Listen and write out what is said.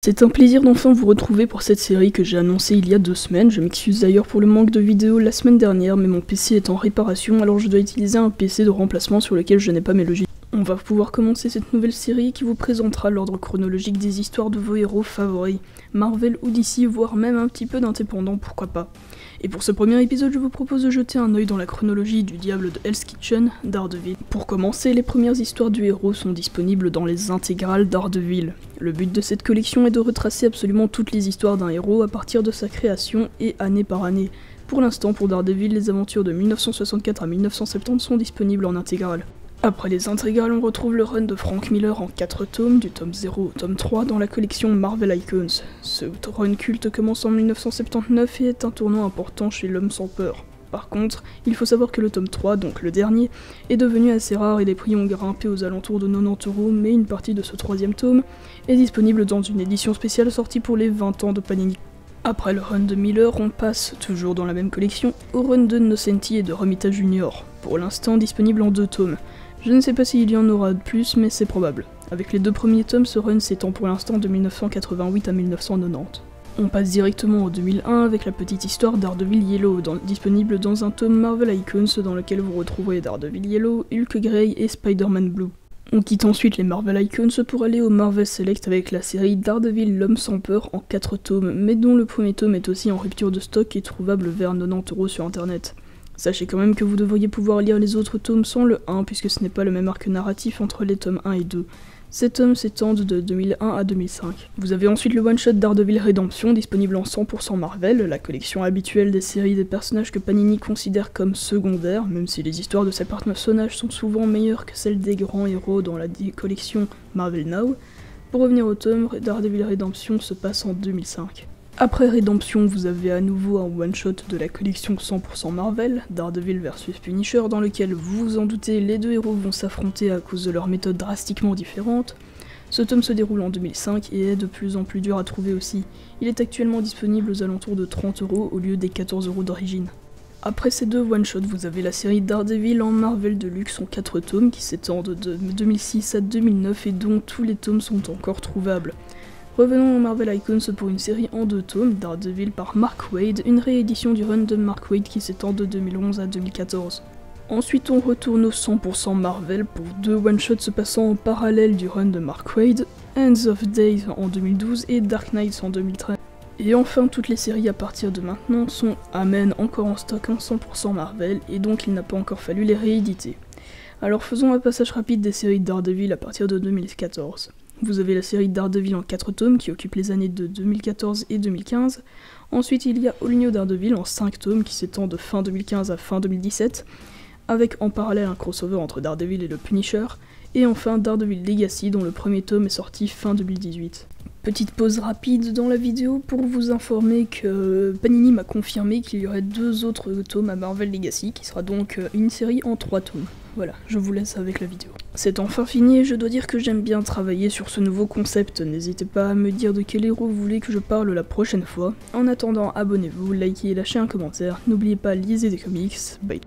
C'est un plaisir d'enfin vous retrouver pour cette série que j'ai annoncée il y a 2 semaines. Je m'excuse d'ailleurs pour le manque de vidéos la semaine dernière, mais mon PC est en réparation, alors je dois utiliser un PC de remplacement sur lequel je n'ai pas mes logiciels. On va pouvoir commencer cette nouvelle série qui vous présentera l'ordre chronologique des histoires de vos héros favoris, Marvel ou DC, voire même un petit peu d'indépendant, pourquoi pas. Et pour ce premier épisode, je vous propose de jeter un œil dans la chronologie du Diable de Hell's Kitchen, Daredevil. Pour commencer, les premières histoires du héros sont disponibles dans les intégrales Daredevil. Le but de cette collection est de retracer absolument toutes les histoires d'un héros à partir de sa création et année par année. Pour l'instant, pour Daredevil, les aventures de 1964 à 1970 sont disponibles en intégrale. Après les intégrales, on retrouve le run de Frank Miller en 4 tomes, du tome 0 au tome 3, dans la collection Marvel Icons. Ce run culte commence en 1979 et est un tournant important chez l'Homme sans peur. Par contre, il faut savoir que le tome 3, donc le dernier, est devenu assez rare et les prix ont grimpé aux alentours de 90€, mais une partie de ce 3e tome est disponible dans une édition spéciale sortie pour les 20 ans de Panini. Après le run de Miller, on passe, toujours dans la même collection, au run de Nocenti et de Romita Jr., pour l'instant disponible en 2 tomes. Je ne sais pas s'il y en aura de plus, mais c'est probable. Avec les 2 premiers tomes, ce run s'étend pour l'instant de 1988 à 1990. On passe directement au 2001 avec la petite histoire Daredevil Yellow, disponible dans un tome Marvel Icons dans lequel vous retrouverez Daredevil Yellow, Hulk Grey et Spider-Man Blue. On quitte ensuite les Marvel Icons pour aller au Marvel Select avec la série Daredevil l'Homme sans peur en 4 tomes, mais dont le premier tome est aussi en rupture de stock et trouvable vers 90€ sur internet. Sachez quand même que vous devriez pouvoir lire les autres tomes sans le 1 puisque ce n'est pas le même arc narratif entre les tomes 1 et 2. Ces tomes s'étendent de 2001 à 2005. Vous avez ensuite le one-shot Daredevil Redemption disponible en 100% Marvel, la collection habituelle des séries des personnages que Panini considère comme secondaires, même si les histoires de ces personnages sont souvent meilleures que celles des grands héros dans la collection Marvel Now. Pour revenir au tome, Daredevil Redemption se passe en 2005. Après Redemption, vous avez à nouveau un one-shot de la collection 100% Marvel, Daredevil vs Punisher, dans lequel, vous vous en doutez, les 2 héros vont s'affronter à cause de leurs méthodes drastiquement différentes. Ce tome se déroule en 2005 et est de plus en plus dur à trouver aussi. Il est actuellement disponible aux alentours de 30€ au lieu des 14€ d'origine. Après ces 2 one-shots, vous avez la série Daredevil en Marvel Deluxe en 4 tomes qui s'étendent de 2006 à 2009 et dont tous les tomes sont encore trouvables. Revenons au Marvel Icons pour une série en 2 tomes, Daredevil par Mark Waid, une réédition du run de Mark Waid qui s'étend de 2011 à 2014. Ensuite on retourne au 100% Marvel pour 2 one-shots se passant en parallèle du run de Mark Waid, Ends of Days en 2012 et Dark Knights en 2013. Et enfin toutes les séries à partir de maintenant sont, amen, encore en stock en 100% Marvel et donc il n'a pas encore fallu les rééditer. Alors faisons un passage rapide des séries Daredevil à partir de 2014. Vous avez la série Daredevil en 4 tomes qui occupe les années de 2014 et 2015. Ensuite il y a All New Daredevil en 5 tomes qui s'étend de fin 2015 à fin 2017, avec en parallèle un crossover entre Daredevil et le Punisher. Et enfin Daredevil Legacy dont le premier tome est sorti fin 2018. Petite pause rapide dans la vidéo pour vous informer que Panini m'a confirmé qu'il y aurait 2 autres tomes à Marvel Legacy, qui sera donc une série en 3 tomes. Voilà, je vous laisse avec la vidéo. C'est enfin fini et je dois dire que j'aime bien travailler sur ce nouveau concept, n'hésitez pas à me dire de quel héros vous voulez que je parle la prochaine fois. En attendant, abonnez-vous, likez et lâchez un commentaire, n'oubliez pas, lisez des comics, bye.